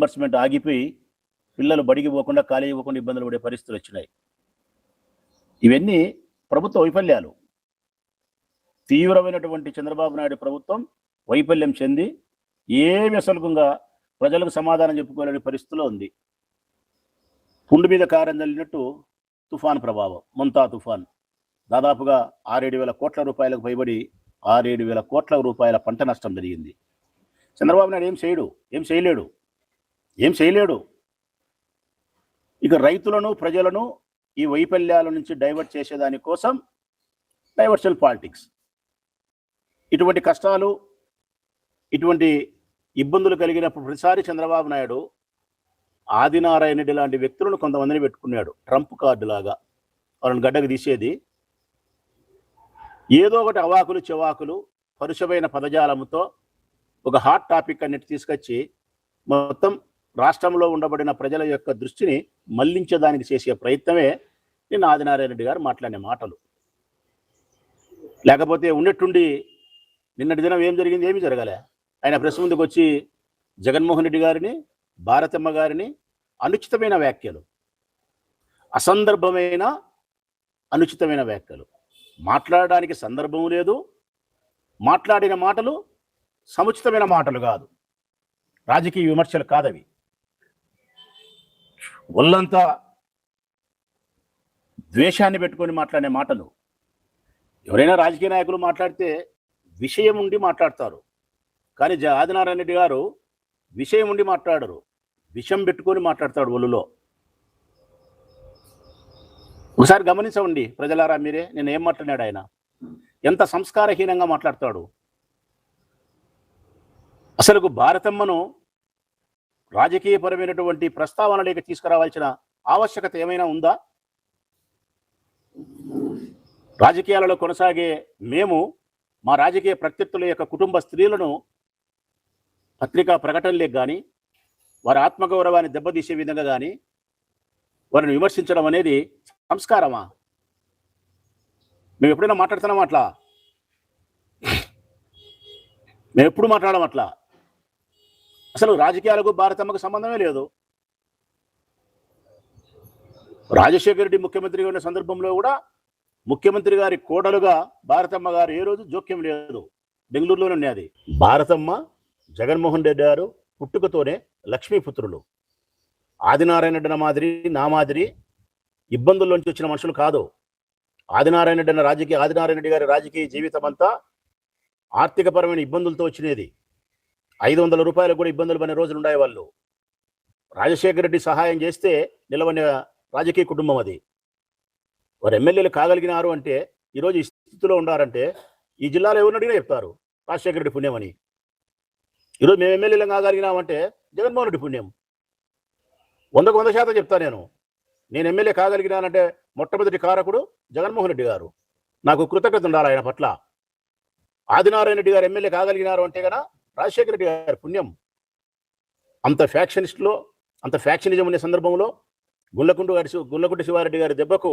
Reimbursement ఆగిపోయి పిల్లలు బడికి పోకుండా కాలేజీ ఇవ్వకుండా ఇబ్బందులు పడే పరిస్థితులు వచ్చినాయి. ఇవన్నీ ప్రభుత్వ వైఫల్యాలు. తీవ్రమైనటువంటి చంద్రబాబు నాయుడు ప్రభుత్వం వైఫల్యం చెంది ఏమి అసలుగా ప్రజలకు సమాధానం చెప్పుకోలేని పరిస్థితిలో ఉంది. పుండు మీద కారం చల్లినట్టు తుఫాన్ ప్రభావం, మొంతా తుఫాన్ దాదాపుగా 6-7 కోట్ల రూపాయలకు పైబడి 6-7 కోట్ల రూపాయల పంట నష్టం జరిగింది. చంద్రబాబు నాయుడు ఏం చేయలేడు. ఇక రైతులను ప్రజలను ఈ వైఫల్యాల నుంచి డైవర్ట్ చేసేదాని కోసం డైవర్షన్ పాలిటిక్స్. ఇటువంటి కష్టాలు, ఇటువంటి ఇబ్బందులు కలిగినప్పుడు ప్రతిసారి చంద్రబాబు నాయుడు ఆదినారాయణ రెడ్డి లాంటి వ్యక్తులను కొంతమందిని పెట్టుకున్నాడు. ట్రంప్ కార్డు లాగా వాళ్ళని గడ్డకు తీసేది. ఏదో ఒకటి అవాకులు చెవాకులు పరుషమైన పదజాలముతో ఒక హాట్ టాపిక్ అన్నిటి తీసుకొచ్చి మొత్తం రాష్ట్రంలో ఉండబడిన ప్రజల యొక్క దృష్టిని మళ్లించడానికి చేసే ప్రయత్నమే నిన్న ఆదినారాయణ రెడ్డి గారు మాట్లాడిన మాటలు. లేకపోతే ఉన్నట్టుండి నిన్నటి దినం ఏం జరిగింది? ఏమి జరగలే. ఆయన ప్రెస్ ముందుకు వచ్చి జగన్మోహన్ రెడ్డి గారిని, భారతమ్మ గారిని అనుచితమైన వ్యాఖ్యలు, అసందర్భమైన అనుచితమైన వ్యాఖ్యలు, మాట్లాడడానికి సందర్భం లేదు, మాట్లాడిన మాటలు సముచితమైన మాటలు కాదు, రాజకీయ విమర్శలు కాదవి. ఒళ్ళంతా ద్వేషాన్ని పెట్టుకొని మాట్లాడే మాటలు. ఎవరైనా రాజకీయ నాయకులు మాట్లాడితే విషయం ఉండి మాట్లాడతారు, కానీ ఆదినారాయణ రెడ్డి గారు విషయం ఉండి మాట్లాడరు, విషం పెట్టుకొని మాట్లాడతాడు ఒళ్ళులో. ఒకసారి గమనించండి ప్రజలారా మీరే, నేను ఏం మాట్లాడాడు ఆయన, ఎంత సంస్కారహీనంగా మాట్లాడతాడు. అసలు భారతమ్మను రాజకీయపరమైనటువంటి ప్రస్తావనలోకి తీసుకురావాల్సిన ఆవశ్యకత ఏమైనా ఉందా? రాజకీయాలలో కొనసాగే మేము మా రాజకీయ ప్రత్యర్థుల యొక్క కుటుంబ స్త్రీలను పత్రికా ప్రకటనలకు కానీ, వారి ఆత్మగౌరవాన్ని దెబ్బతీసే విధంగా కానీ వారిని విమర్శించడం అనేది సంస్కారమా? మేము ఎప్పుడైనా మాట్లాడుతున్నాం అట్లా? మేము ఎప్పుడు మాట్లాడడం అట్లా? అసలు రాజకీయాలకు భారతమ్మకు సంబంధమే లేదు. రాజశేఖర రెడ్డి ముఖ్యమంత్రిగా ఉన్న సందర్భంలో కూడా ముఖ్యమంత్రి గారి కోడలుగా భారతమ్మ గారు ఏ రోజు జోక్యం లేదు. బెంగళూరులోనే ఉన్నది. భారతమ్మ జగన్మోహన్ రెడ్డి గారు పుట్టుకతోనే లక్ష్మీపుత్రులు. ఆదినారాయణ రెడ్డి మాదిరి, నా మాదిరి ఇబ్బందుల్లోంచి వచ్చిన మనుషులు కాదు. ఆదినారాయణ రెడ్డి గారి రాజకీయ జీవితం అంతా ఆర్థికపరమైన ఇబ్బందులతో వచ్చినది. 500 రూపాయలకు కూడా ఇబ్బందులు పడిన రోజులు ఉన్నాయి. వాళ్ళు రాజశేఖర రెడ్డి సహాయం చేస్తే నిలవని రాజకీయ కుటుంబం అది. వారు ఎమ్మెల్యేలు కాగలిగినారు అంటే, ఈరోజు ఈ స్థితిలో ఉన్నారంటే ఈ జిల్లాలో ఎవరిని అడిగినా చెప్తారు రాజశేఖర రెడ్డి పుణ్యమని. ఈరోజు మేము ఎమ్మెల్యేలు కాగలిగినామంటే జగన్మోహన్ రెడ్డి పుణ్యం. 100% చెప్తా. నేను ఎమ్మెల్యే కాగలిగినానంటే మొట్టమొదటి కారకుడు జగన్మోహన్ రెడ్డి గారు. నాకు కృతజ్ఞత ఉండాలి ఆయన పట్ల. ఆదినారాయణ రెడ్డి గారు ఎమ్మెల్యే కాగలిగినారు అంటే కదా రాజశేఖర రెడ్డి గారి పుణ్యం. అంత ఫ్యాక్షనిస్టులో, అంత ఫ్యాక్షనిజం ఉండే సందర్భంలో గుండ్లకుంట శివారెడ్డి గారి దెబ్బకు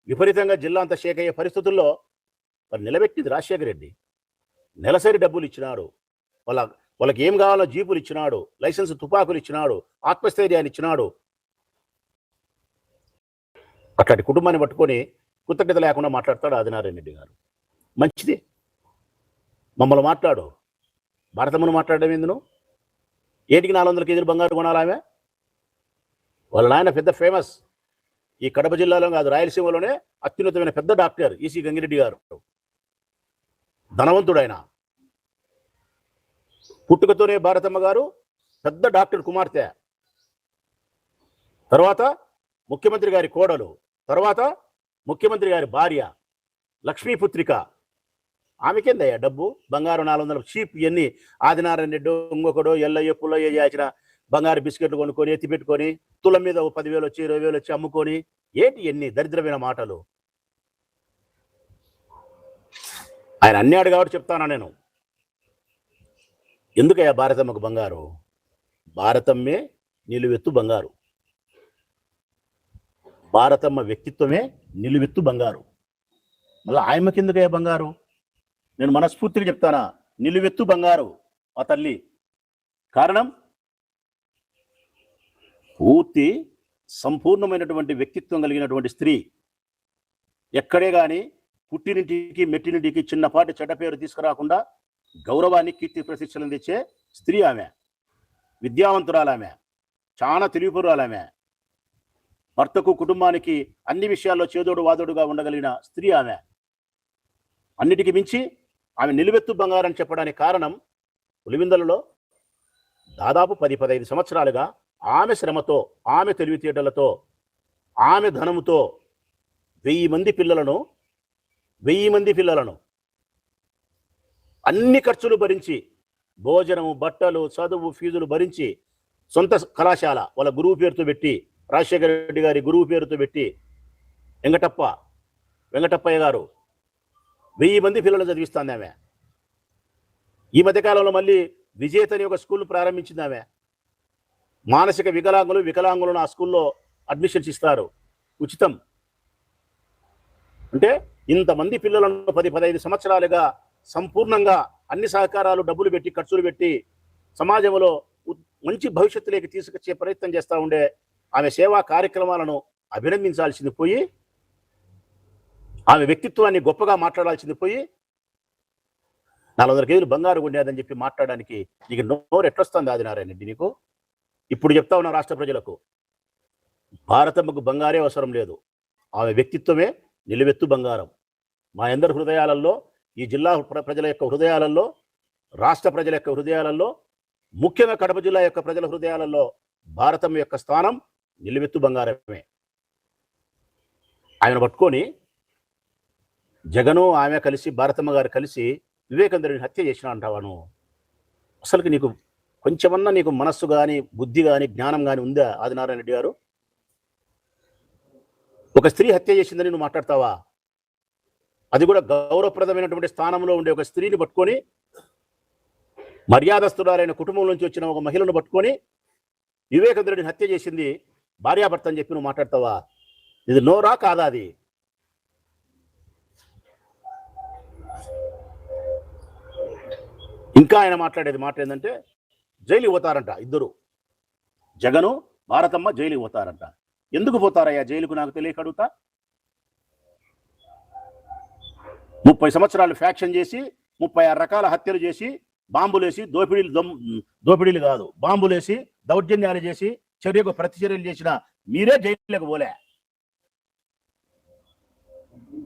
విపరీతంగా జిల్లా అంతా షేక్ అయ్యే పరిస్థితుల్లో మరి నిలబెట్టింది రాజశేఖర రెడ్డి. నెలసరి డబ్బులు ఇచ్చినాడు, వాళ్ళకి ఏం కావాలో జీపులు ఇచ్చినాడు, లైసెన్స్ తుపాకులు ఇచ్చినాడు, ఆత్మస్థైర్యాన్ని ఇచ్చినాడు. అట్లాంటి కుటుంబాన్ని పట్టుకొని కృతజ్ఞత లేకుండా మాట్లాడతాడు ఆదినారాయణ రెడ్డి గారు. మంచిది, మమ్మల్ని మాట్లాడు. భారతమ్మను మాట్లాడడం ఎందును? ఏటికి 400 కేజీలు బంగారు కొనాలి ఆమె? వాళ్ళ నాయన పెద్ద ఫేమస్, ఈ కడప జిల్లాలో కాదు రాయలసీమలోనే అత్యున్నతమైన పెద్ద డాక్టర్ ఈసీ గంగిరెడ్డి గారు. ధనవంతుడు ఆయన. పుట్టుకతోనే భారతమ్మ గారు పెద్ద డాక్టర్ కుమార్తె, తర్వాత ముఖ్యమంత్రి గారి కోడలు, తర్వాత ముఖ్యమంత్రి గారి భార్య, లక్ష్మీపుత్రిక. ఆమెకేందయ్యా డబ్బు? బంగారు 400 చీప్. ఇవన్నీ ఆదినారాయణ రెడ్డి ఇంకొకడు ఎల్లయ్య పుల్లయ్య చేసిన బంగారు బిస్కెట్లు కొనుక్కొని ఎత్తి పెట్టుకొని తులం మీద 10,000 వచ్చి 20,000 వచ్చి అమ్ముకొని ఏంటి ఎన్ని దరిద్రమైన మాటలు. ఆయన అన్నాడు కాబట్టి చెప్తానా నేను. ఎందుకయ్యా భారతమ్మకు బంగారు? భారతమ్మే నిలువెత్తు బంగారు. భారతమ్మ వ్యక్తిత్వమే నిలువెత్తు బంగారు. మళ్ళీ ఆయమ్మకి ఎందుకయ్యా బంగారు? నేను మనస్ఫూర్తిగా చెప్తానా, నిలువెత్తు బంగారు ఆ తల్లి. కారణం పూర్తి సంపూర్ణమైనటువంటి వ్యక్తిత్వం కలిగినటువంటి స్త్రీ. ఎక్కడే కానీ పుట్టినింటికి మెట్టినింటికి చిన్నపాటి చెడ్డ పేరు తీసుకురాకుండా గౌరవాన్ని, కీర్తి ప్రతిష్టలను తెచ్చే స్త్రీ ఆమె. విద్యావంతురాలామె, చాలా తెలివిపరురాలామె. భర్తకు, కుటుంబానికి అన్ని విషయాల్లో చేదోడు వాదోడుగా ఉండగలిగిన స్త్రీ ఆమె. అన్నిటికీ మించి ఆమె నిలువెత్తు బంగారం చెప్పడానికి కారణం, పులివిందలలో దాదాపు 10-15 సంవత్సరాలుగా ఆమె శ్రమతో, ఆమె తెలివితేటలతో, ఆమె ధనముతో 1000 మంది పిల్లలను అన్ని ఖర్చులు భరించి, భోజనము, బట్టలు, చదువు, ఫీజులు భరించి, సొంత కళాశాల వాళ్ళ గురువు పేరుతో పెట్టి, రాజశేఖర రెడ్డి గారి గురువు పేరుతో పెట్టి, వెంకటప్పయ్య గారు 1000 మంది పిల్లలు చదివిస్తుంది ఆమె. ఈ మధ్యకాలంలో మళ్ళీ విజేత అని ఒక స్కూల్ ప్రారంభించింది ఆమె. మానసిక వికలాంగులను ఆ స్కూల్లో అడ్మిషన్స్ ఇస్తారు, ఉచితం. అంటే ఇంతమంది పిల్లలను 10-15 సంవత్సరాలుగా సంపూర్ణంగా అన్ని సహకారాలు, డబ్బులు పెట్టి, ఖర్చులు పెట్టి సమాజంలో మంచి భవిష్యత్తులోకి తీసుకొచ్చే ప్రయత్నం చేస్తూ ఉండే ఆమె సేవా కార్యక్రమాలను అభినందించాల్సింది పోయి, ఆమె వ్యక్తిత్వాన్ని గొప్పగా మాట్లాడాల్సింది పోయి, 400 కేజీలు బంగారు ఉండేదని చెప్పి మాట్లాడడానికి నీకు నోరు ఎట్లొస్తుంది ఆదినారాయణ రెడ్డి? నీకు ఇప్పుడు చెప్తా ఉన్నా రాష్ట్ర ప్రజలకు, భారతమ్మకు బంగారే అవసరం లేదు, ఆమె వ్యక్తిత్వమే నిలువెత్తు బంగారం. మా అందరి హృదయాలలో, ఈ జిల్లా ప్రజల యొక్క హృదయాలలో, రాష్ట్ర ప్రజల యొక్క హృదయాలలో, ముఖ్యంగా కడప జిల్లా యొక్క ప్రజల హృదయాలలో భారతమ్మ యొక్క స్థానం నిలువెత్తు బంగారమే. ఆయన పట్టుకొని జగను, ఆమె కలిసి, భారతమ్మ గారు కలిసి వివేకానందుడిని హత్య చేసిన అంటావాను. అసలుకి నీకు కొంచెమన్నా నీకు మనస్సు కానీ, బుద్ధి కానీ, జ్ఞానం కానీ ఉందా ఆదినారాయణ రెడ్డి గారు? ఒక స్త్రీ హత్య చేసిందని నువ్వు మాట్లాడతావా? అది కూడా గౌరవప్రదమైనటువంటి స్థానంలో ఉండే ఒక స్త్రీని పట్టుకొని, మర్యాదస్తురాలైన కుటుంబం నుంచి వచ్చిన ఒక మహిళను పట్టుకొని వివేకానందుడిని హత్య చేసింది భార్యాభర్త అని చెప్పి నువ్వు మాట్లాడతావా? ఇది నోరా కాదా? అది ఇంకా ఆయన మాట్లాడేది మాట ఏంటంటే, జైలుకి పోతారంట ఇద్దరు, జగను, భారతమ్మ జైలుకి పోతారంట. ఎందుకు పోతారయ్యా జైలుకు నాకు తెలియక అడుగుతా. 30 సంవత్సరాలు ఫ్యాక్షన్ చేసి, 36 రకాల హత్యలు చేసి, బాంబులేసి, దోపిడీలు కాదు, బాంబులేసి, దౌర్జన్యాలు చేసి, చర్యకు ప్రతిచర్యలు చేసిన మీరే జైలులకు పోలే.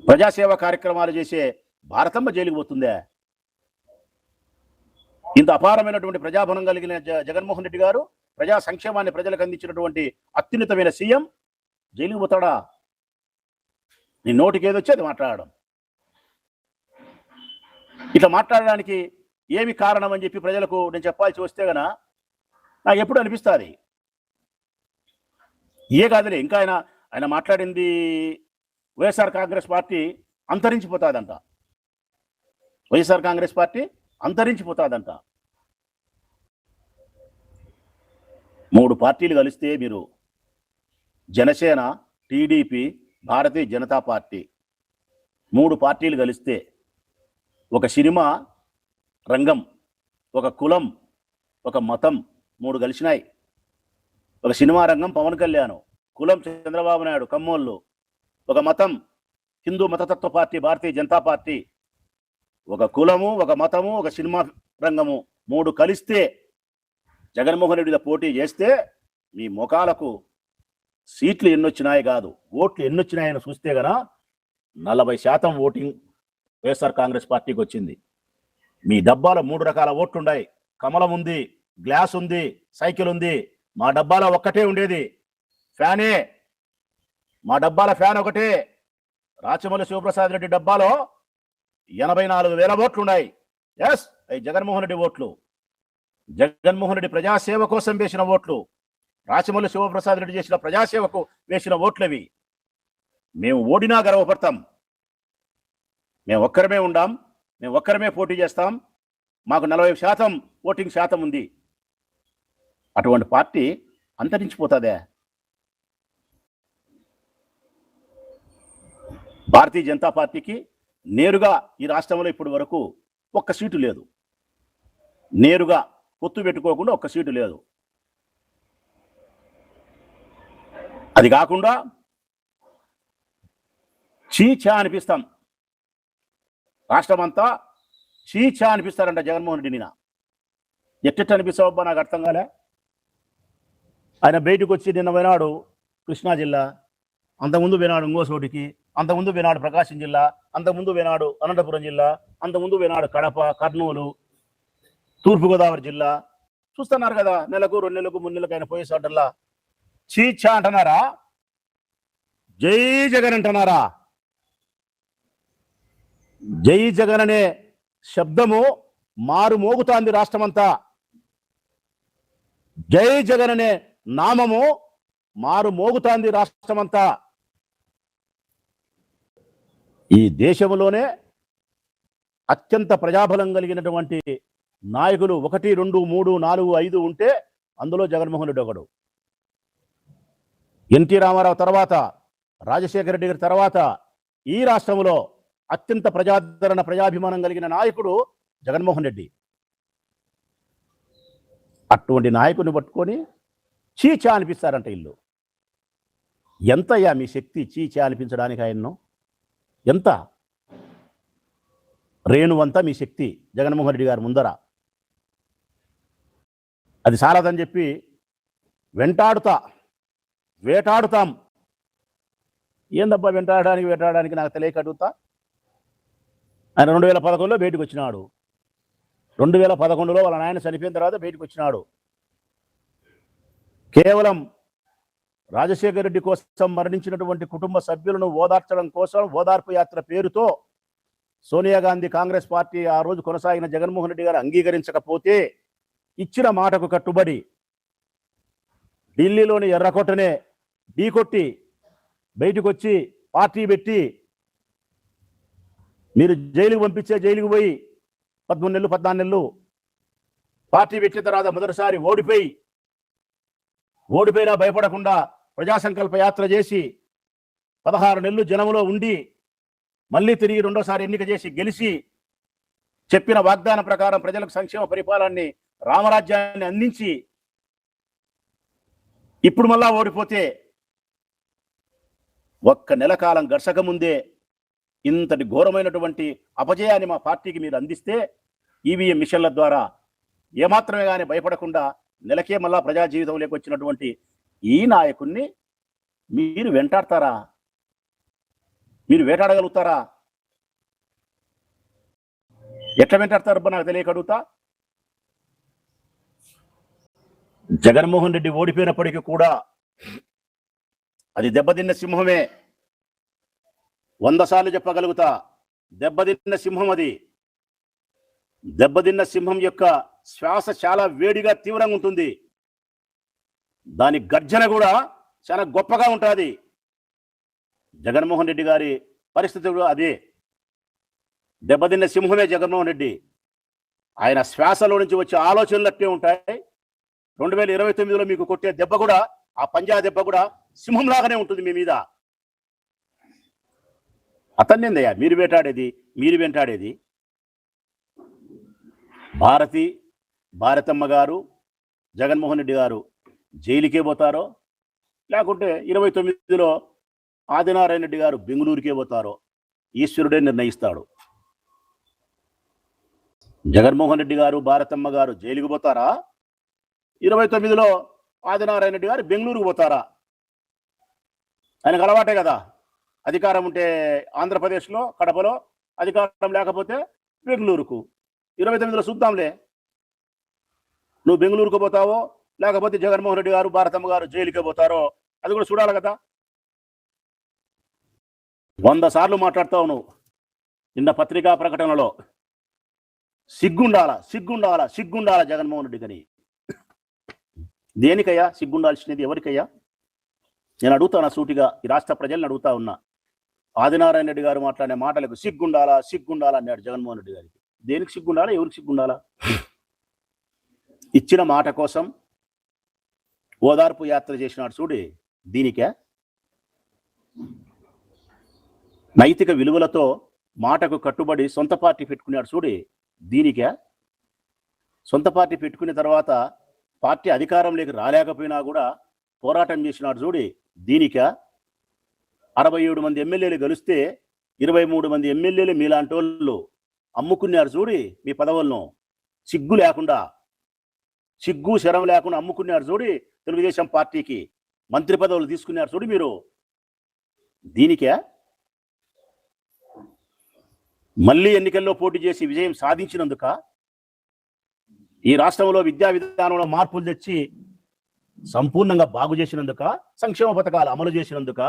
ప్రజాసేవ కార్యక్రమాలు చేసే భారతమ్మ జైలుకు పోతుందే? ఇంత అపారమైనటువంటి ప్రజాబలం కలిగిన జగన్మోహన్ రెడ్డి గారు, ప్రజా సంక్షేమాన్ని ప్రజలకు అందించినటువంటి అత్యున్నతమైన సీఎం జైలుకు పోతాడా? నీ నోటికి ఏదొచ్చి అది మాట్లాడడం. ఇట్లా మాట్లాడడానికి ఏమి కారణం అని చెప్పి ప్రజలకు నేను చెప్పాల్సి వస్తే గన నాకు ఎప్పుడు అనిపిస్తుంది, ఏ కాదులే. ఇంకా ఆయన మాట్లాడింది వైఎస్ఆర్ కాంగ్రెస్ పార్టీ అంతరించిపోతాదంట. వైఎస్ఆర్ కాంగ్రెస్ పార్టీ అంతరించిపోతాదంట. 3 పార్టీలు కలిస్తే, మీరు జనసేన, టీడీపీ, భారతీయ జనతా పార్టీ 3 పార్టీలు కలిస్తే ఒక సినిమా రంగం, ఒక కులం, ఒక మతం 3 కలిసినాయి. ఒక సినిమా రంగం పవన్ కళ్యాణ్, కులం చంద్రబాబు నాయుడు, కమ్మోళ్ళు, ఒక మతం హిందూ మతతత్వ పార్టీ భారతీయ జనతా పార్టీ. ఒక కులము, ఒక మతము, ఒక సినిమా రంగము 3 కలిస్తే జగన్మోహన్ రెడ్డి పోటీ చేస్తే మీ ముఖాలకు సీట్లు ఎన్నొచ్చినాయి కాదు, ఓట్లు ఎన్నొచ్చినాయని చూస్తే గన 40% ఓటింగ్ వైఎస్ఆర్ కాంగ్రెస్ పార్టీకి వచ్చింది. మీ డబ్బాలో 3 రకాల ఓట్లు ఉన్నాయి. కమలం ఉంది, గ్లాస్ ఉంది, సైకిల్ ఉంది. మా డబ్బాలో ఒక్కటే ఉండేది ఫ్యానే. మా డబ్బాల ఫ్యాన్ ఒకటే. రాచమల్లి శివప్రసాద్ రెడ్డి డబ్బాలో 84,000 ఓట్లు ఉన్నాయి. ఎస్, అవి జగన్మోహన్ రెడ్డి ఓట్లు. జగన్మోహన్ రెడ్డి ప్రజాసేవ కోసం వేసిన ఓట్లు. రాచమల్లి శివప్రసాద్ రెడ్డి చేసిన ప్రజాసేవకు వేసిన ఓట్లవి. మేము ఓడినా గర్వపడతాం. మేము ఒక్కరమే ఉండాం, మేము ఒక్కరమే పోటీ చేస్తాం. మాకు 40% ఓటింగ్ శాతం ఉంది. అటువంటి పార్టీ అంతరించిపోతుందే? భారతీయ జనతా పార్టీకి నేరుగా ఈ రాష్ట్రంలో ఇప్పటి వరకు ఒక్క సీటు లేదు. నేరుగా పొత్తు పెట్టుకోకుండా ఒక్క సీటు లేదు. అది కాకుండా చీచా అనిపిస్తాం, రాష్ట్రం అంతా చీచా అనిపిస్తారంట జగన్మోహన్ రెడ్డి. నిన్న ఎట్టెట్ట అనిపిస్తావబ్బా, నాకు అర్థం కాలే. ఆయన బయటకు వచ్చి నిన్న పోయినాడు కృష్ణా జిల్లా, అంతకుముందు పోయినాడు ఇంకోసోటికి, అంతకుముందు పోయినాడు ప్రకాశం జిల్లా, అంతకుముందు పోయినాడు అనంతపురం జిల్లా, అంతకుముందు పోయినాడు కడప, కర్నూలు, తూర్పుగోదావరి జిల్లా. చూస్తున్నారు కదా, నెలకు 2 నెలలకు 3 నెలలకు ఆయన పోయేసాడల్లా చీచా అంటున్నారా, జై జగన్ అంటున్నారా? జై జగన్ అనే శబ్దము మారు మోగుతాంది రాష్ట్రమంతా. జై జగన్ అనే నామము మారు మోగుతాంది రాష్ట్రమంతా. ఈ దేశంలోనే అత్యంత ప్రజాబలం కలిగినటువంటి నాయకులు 1, 2, 3, 4, 5 ఉంటే అందులో జగన్మోహన్ రెడ్డి ఒకడు. ఎన్టీ రామారావు తర్వాత, రాజశేఖర రెడ్డి గారి తర్వాత ఈ రాష్ట్రంలో అత్యంత ప్రజాదరణ, ప్రజాభిమానం కలిగిన నాయకుడు జగన్మోహన్ రెడ్డి. అటువంటి నాయకుడిని పట్టుకొని చీచా అనిపిస్తారంట ఇల్లు. ఎంతయ్యా మీ శక్తి చీచా అనిపించడానికి ఆయన్ను? ఎంత? రేణువంతా మీ శక్తి జగన్మోహన్ రెడ్డి గారి ముందర. అది సాలదని చెప్పి వేటాడుతాం. ఏందబ్బా వేటాడడానికి నాకు తెలియక అడుగుతా. ఆయన 2011లో బయటకు వచ్చినాడు. 2011లో వాళ్ళ నాయన చనిపోయిన తర్వాత బయటకు వచ్చినాడు. కేవలం రాజశేఖర రెడ్డి కోసం మరణించినటువంటి కుటుంబ సభ్యులను ఓదార్చడం కోసం ఓదార్పు యాత్ర పేరుతో సోనియా గాంధీ, కాంగ్రెస్ పార్టీ ఆ రోజు కొనసాగిన జగన్మోహన్ రెడ్డి గారు అంగీకరించకపోతే ఇచ్చిన మాటకు కట్టుబడి ఢిల్లీలోని ఎర్రకోటనే ఢీకొట్టి బయటకు వచ్చి పార్టీ పెట్టి, మీరు జైలుకు పంపించే జైలుకు పోయి 13 నెలలు 14 నెలలు పార్టీ పెట్టిన తర్వాత మొదటిసారి ఓడిపోయినా భయపడకుండా ప్రజా సంకల్ప యాత్ర చేసి 16 నెలలు జనంలో ఉండి మళ్ళీ తిరిగి రెండోసారి ఎన్నిక చేసి గెలిచి చెప్పిన వాగ్దానం ప్రకారం ప్రజలకు సంక్షేమ పరిపాలనని, రామరాజ్యాన్ని అందించి ఇప్పుడు మళ్ళా ఓడిపోతే ఒక్క నెల కాలం గడసక ముందే ఇంతటి ఘోరమైనటువంటి అపజయాన్ని మా పార్టీకి మీరు అందిస్తే ఈవీఎం మిషన్ల ద్వారా ఏమాత్రమే కానీ భయపడకుండా నెలకే మళ్ళా ప్రజా జీవితంలోకి వచ్చినటువంటి ఈ నాయకుడిని మీరు వెంటాడతారా? మీరు వేటాడగలుగుతారా? ఎట్లా వెంటాడతారబ్బా నాకు తెలియక అడుగుతా. జగన్మోహన్ రెడ్డి ఓడిపోయినప్పటికీ కూడా అది దెబ్బతిన్న సింహమే. 100 సార్లు చెప్పగలుగుతా, దెబ్బతిన్న సింహం అది. దెబ్బతిన్న సింహం యొక్క శ్వాస చాలా వేడిగా, తీవ్రంగా ఉంటుంది. దాని గర్జన కూడా చాలా గొప్పగా ఉంటుంది. జగన్మోహన్ రెడ్డి గారి పరిస్థితి కూడా అదే. దెబ్బతిన్న సింహమే జగన్మోహన్ రెడ్డి. ఆయన శ్వాసలో నుంచి వచ్చే ఆలోచనలు అట్టే ఉంటాయి. 2029లో మీకు కొట్టే దెబ్బ కూడా, ఆ పంజా దెబ్బ కూడా సింహంలాగానే ఉంటుంది మీ మీద. అతన్నేందయ్యా మీరు వెంటాడేది? భారతమ్మ గారు, జగన్మోహన్ రెడ్డి గారు జైలుకే పోతారో, లేకుంటే 29లో ఆదినారాయణ రెడ్డి గారు బెంగళూరుకే పోతారో ఈశ్వరుడే నిర్ణయిస్తాడు. జగన్మోహన్ రెడ్డి గారు, భారతమ్మ గారు జైలుకు పోతారా? 29లో ఆదినారాయణ రెడ్డి గారు బెంగళూరుకు పోతారా? ఆయనకు అలవాటే కదా, అధికారం ఉంటే ఆంధ్రప్రదేశ్లో కడపలో, అధికారం లేకపోతే బెంగళూరుకు. 29లో చూద్దాంలే, నువ్వు బెంగళూరుకు పోతావో లేకపోతే జగన్మోహన్ రెడ్డి గారు, భారతమ్మ గారు జైలుకే పోతారో అది కూడా చూడాలి కదా. 100 సార్లు మాట్లాడతావు నువ్వు నిన్న పత్రికా ప్రకటనలో. సిగ్గుండాల జగన్మోహన్ రెడ్డి గారి. దేనికయ్యా సిగ్గుండాల్సినది? ఎవరికయ్యా? నేను అడుగుతాను సూటిగా, ఈ రాష్ట్ర ప్రజల్ని అడుగుతా ఉన్నా. ఆదినారాయణ రెడ్డి గారు మాట్లాడే మాటలకు సిగ్గుండాలా అన్నాడు జగన్మోహన్ రెడ్డి గారికి. దేనికి సిగ్గుండాలా? ఎవరికి సిగ్గుండాలా? ఇచ్చిన మాట కోసం ఓదార్పు యాత్ర చేసినాడు చూడి, దీనికే? నైతిక విలువలతో మాటకు కట్టుబడి సొంత పార్టీ పెట్టుకున్నాడు చూడి, దీనికే? సొంత పార్టీ పెట్టుకున్న తర్వాత పార్టీ అధికారంలోకి రాలేకపోయినా కూడా పోరాటం చేసినాడు చూడి, దీనిక 67 మంది ఎమ్మెల్యేలు గెలిస్తే 23 మంది ఎమ్మెల్యేలు మీలాంటి వాళ్ళు అమ్ముకున్నారు చూడి మీ పదవులను. సిగ్గు లేకుండా, సిగ్గు శరం లేకుండా అమ్ముకున్నారు చూడి తెలుగుదేశం పార్టీకి మంత్రి పదవులు తీసుకున్నారు చూడు మీరు. దీనికే మళ్ళీ ఎన్నికల్లో పోటీ చేసి విజయం సాధించినందుక, ఈ రాష్ట్రంలో విద్యా విధానంలో మార్పులు తెచ్చి సంపూర్ణంగా బాగు చేసినందుక, సంక్షేమ పథకాలు అమలు చేసినందుక,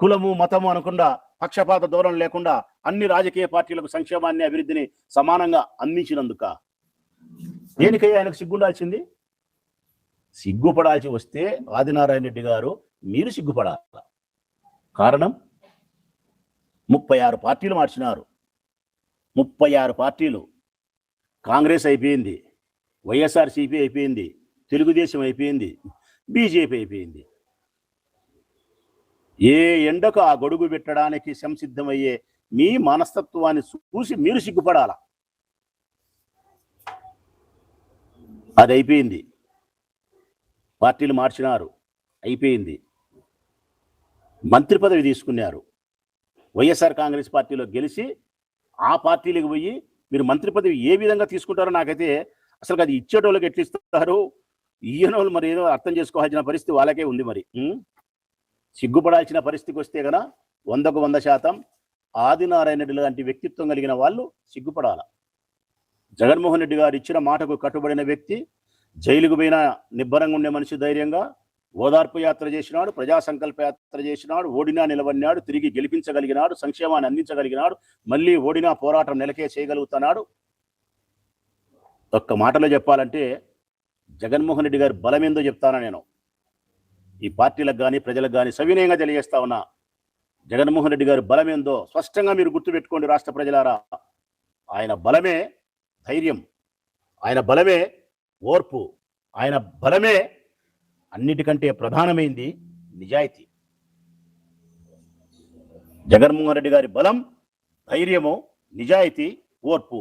కులము మతము అనకుండా పక్షపాత ధోరణి లేకుండా అన్ని రాజకీయ పార్టీలకు సంక్షేమాన్ని అభివృద్ధిని సమానంగా అందించినందుక, దేనికై ఆయనకు సిగ్గుండాల్సింది? సిగ్గుపడాల్సి వస్తే ఆదినారాయణ రెడ్డి గారు మీరు సిగ్గుపడాలి. కారణం 36 పార్టీలు మార్చినారు. 36 పార్టీలు. కాంగ్రెస్ అయిపోయింది, వైఎస్ఆర్సీపీ అయిపోయింది, తెలుగుదేశం అయిపోయింది, బీజేపీ అయిపోయింది. ఏ ఎండకు ఆ గొడుగు పెట్టడానికి సంసిద్ధమయ్యే మీ మనస్తత్వాన్ని చూసి మీరు సిగ్గుపడాల. అది అయిపోయింది. పార్టీలు మార్చినారు, అయిపోయింది. మంత్రి పదవి తీసుకున్నారు. వైఎస్ఆర్ కాంగ్రెస్ పార్టీలో గెలిచి ఆ పార్టీలకు పోయి మీరు మంత్రి పదవి ఏ విధంగా తీసుకుంటారో నాకైతే అసలు అది ఇచ్చేటోళ్ళకి ఎట్లా ఇస్తారు, ఈయనోళ్ళు మరి ఏదో అర్థం చేసుకోవాల్సిన పరిస్థితి వాళ్ళకే ఉంది. మరి సిగ్గుపడాల్సిన పరిస్థితికి వస్తే గన 100కు 100% ఆదినారాయణ రెడ్డి లాంటి వ్యక్తిత్వం కలిగిన వాళ్ళు సిగ్గుపడాల. జగన్మోహన్ రెడ్డి గారు ఇచ్చిన మాటకు కట్టుబడిన వ్యక్తి, జైలుకు పోయిన నిబ్బరంగా ఉండే మనిషి, ధైర్యంగా ఓదార్పు యాత్ర చేసినాడు, ప్రజా సంకల్ప యాత్ర చేసినాడు, ఓడినా నిలబడినాడు, తిరిగి గెలిపించగలిగినాడు, సంక్షేమాన్ని అందించగలిగినాడు, మళ్ళీ ఓడినా పోరాటం నెలకే చేయగలుగుతున్నాడు. ఒక్క మాటలో చెప్పాలంటే జగన్మోహన్ రెడ్డి గారి బలం ఏందో చెప్తానా నేను. ఈ పార్టీలకు కానీ ప్రజలకు కానీ సవినయంగా తెలియజేస్తా ఉన్నా. జగన్మోహన్ రెడ్డి గారి బలం ఏందో స్పష్టంగా మీరు గుర్తుపెట్టుకోండి రాష్ట్ర ప్రజలారా. ఆయన బలమే ధైర్యం, ఆయన బలమే ఓర్పు, ఆయన బలమే అన్నిటికంటే ప్రధానమైంది నిజాయితీ. జగన్మోహన్ రెడ్డి గారి బలం ధైర్యము, నిజాయితీ, ఓర్పు.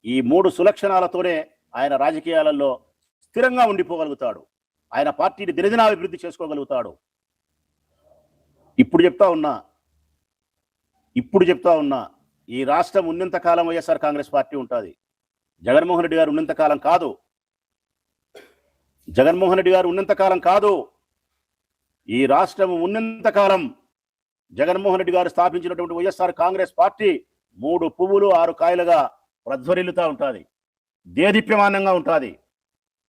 ఈ 3 సులక్షణాలతోనే ఆయన రాజకీయాలలో స్థిరంగా ఉండిపోగలుగుతాడు. ఆయన పార్టీని దినదినాభివృద్ధి చేసుకోగలుగుతాడు. ఇప్పుడు చెప్తా ఉన్నా ఈ రాష్ట్రం ఉన్నంత కాలం వైఎస్ఆర్ కాంగ్రెస్ పార్టీ ఉంటుంది. జగన్మోహన్ రెడ్డి గారు ఉన్నంత కాలం కాదు. జగన్మోహన్ రెడ్డి గారు ఉన్నంత కాలం కాదు. ఈ రాష్ట్రం ఉన్నంత కాలం జగన్మోహన్ రెడ్డి గారు స్థాపించినటువంటి వైఎస్ఆర్ కాంగ్రెస్ పార్టీ 3 పువ్వులు 6 కాయలుగా ప్రజ్వరిల్లుతూ ఉంటుంది, దేదీప్యమానంగా ఉంటుంది.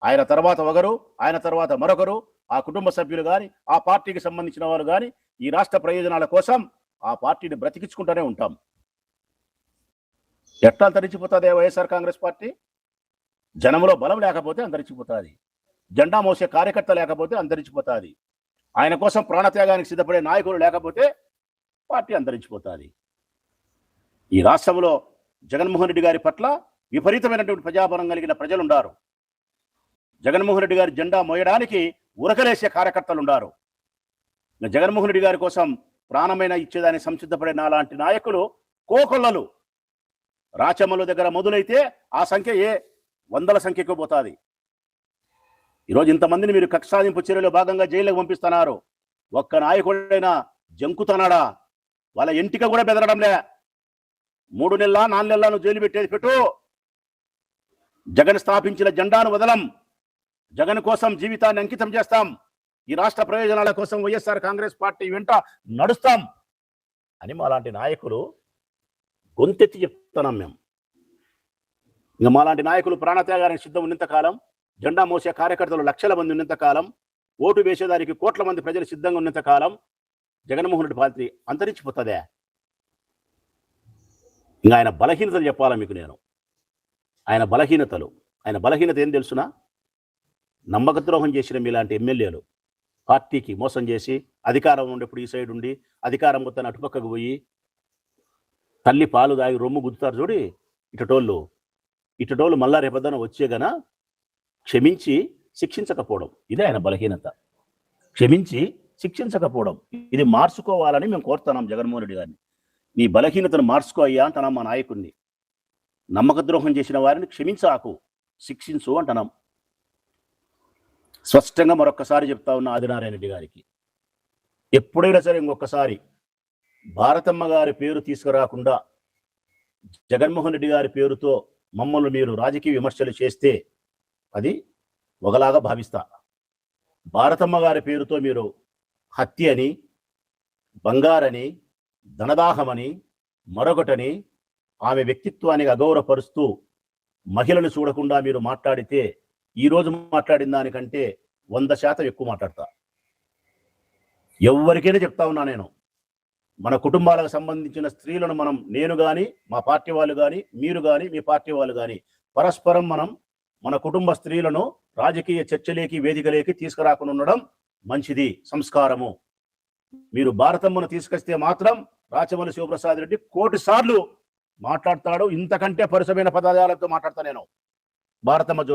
ఆయన తర్వాత ఒకరు, ఆయన తర్వాత మరొకరు, ఆ కుటుంబ సభ్యులు కానీ, ఆ పార్టీకి సంబంధించిన వారు కానీ ఈ రాష్ట్ర ప్రయోజనాల కోసం ఆ పార్టీని బ్రతికించుకుంటూనే ఉంటాం. ఎట్లా అంతరించిపోతుంది వైఎస్ఆర్ కాంగ్రెస్ పార్టీ? జనంలో బలం లేకపోతే అంతరించిపోతుంది, జెండా మోసే కార్యకర్త లేకపోతే అంతరించిపోతుంది, ఆయన కోసం ప్రాణత్యాగానికి సిద్ధపడే నాయకులు లేకపోతే పార్టీ అంతరించిపోతుంది. ఈ రాష్ట్రంలో జగన్మోహన్ రెడ్డి గారి పట్ల విపరీతమైనటువంటి ప్రజాబలం కలిగిన ప్రజలు ఉన్నారు. జగన్మోహన్ రెడ్డి గారి జెండా మోయడానికి ఉరకలేసే కార్యకర్తలు ఉన్నారు. జగన్మోహన్ రెడ్డి గారి కోసం ప్రాణమైన ఇచ్చేదాన్ని సంసిద్ధపడే నాలాంటి నాయకులు కోకొల్లలు. రాచమ్మల దగ్గర మొదలైతే ఆ సంఖ్య 100ల సంఖ్యకు పోతుంది. ఈరోజు ఇంతమందిని మీరు కక్ష సాధింపు చర్యలో భాగంగా జైలుకు పంపిస్తున్నారు. ఒక్క నాయకుడైనా జంకుతున్నాడా? వాళ్ళ ఎంటిక కూడా బెదరడంలే. 3 నెలల 4 నెలలను జైలు పెట్టేది పెట్టు. జగన్ స్థాపించిన జెండాను వదలం. జగన్ కోసం జీవితాన్ని అంకితం చేస్తాం. ఈ రాష్ట్ర ప్రయోజనాల కోసం వైఎస్ఆర్ కాంగ్రెస్ పార్టీ వెంట నడుస్తాం అని మాలాంటి నాయకులు గొంతెత్తి చెప్తున్నాం మేము. ఇంకా మాలాంటి నాయకులు ప్రాణత్యాగానికి సిద్ధం ఉన్నంత కాలం, జెండా మోసే కార్యకర్తలు లక్షల మంది ఉన్నంత కాలం, ఓటు వేసేదానికి కోట్ల మంది ప్రజలు సిద్ధంగా ఉన్నంత కాలం జగన్మోహన్ రెడ్డి పార్టీ అంతరించిపోతుందే. ఇంకా ఆయన బలహీనతలు చెప్పాలా మీకు నేను. ఆయన బలహీనత ఏం తెలుసునా? నమ్మకద్రోహం చేసిన మీలాంటి ఎమ్మెల్యేలు పార్టీకి మోసం చేసి అధికారం ఉండేప్పుడు ఈ సైడ్ ఉండి అధికారం మొత్తాన్ని అటుపక్కకు పోయి తల్లి పాలు దాగి రొమ్ము గుద్దుతారు చూడి ఇటటోళ్ళు మళ్ళా రేపొద్దున వచ్చే గన క్షమించి శిక్షించకపోవడం, ఇదే ఆయన బలహీనత. క్షమించి శిక్షించకపోవడం, ఇది మార్చుకోవాలని మేము కోరుతున్నాం జగన్మోహన్ రెడ్డి గారిని. నీ బలహీనతను మార్చుకో అయ్యా అంటున్నాం మా నాయకుడిని. నమ్మకద్రోహం చేసిన వారిని క్షమించాకు, శిక్షించు అంటున్నాం. స్పష్టంగా మరొక్కసారి చెప్తా ఉన్న ఆదినారాయణ రెడ్డి గారికి ఎప్పుడైనా సరే ఇంకొకసారి భారతమ్మ గారి పేరు తీసుకురాకుండా జగన్మోహన్ రెడ్డి గారి పేరుతో మమ్మల్ని మీరు రాజకీయ విమర్శలు చేస్తే అది ఒకలాగా భావిస్తా. భారతమ్మ గారి పేరుతో మీరు హత్య అని, బంగారని, ధనదాహమని, మరొకటని ఆమె వ్యక్తిత్వానికి అగౌరవపరుస్తూ మహిళను చూడకుండా మీరు మాట్లాడితే ఈరోజు మాట్లాడిన దానికంటే 100% ఎక్కువ మాట్లాడతా. ఎవరికైనా చెప్తా ఉన్నా నేను, మన కుటుంబాలకు సంబంధించిన స్త్రీలను నేను కానీ, మా పార్టీ వాళ్ళు కానీ, మీరు కానీ, మీ పార్టీ వాళ్ళు కానీ పరస్పరం మన కుటుంబ స్త్రీలను రాజకీయ చర్చలేకి, వేదికలేకి తీసుకురాకుండా ఉండడం మంచిది, సంస్కారము. మీరు భారతమ్మను తీసుకొస్తే మాత్రం రాచమల్లి శివప్రసాద్ రెడ్డి 1,000,000 సార్లు మాట్లాడతాడు. ఇంతకంటే పరుసమైన పదాలతో మాట్లాడతా నేను భారతమ్మ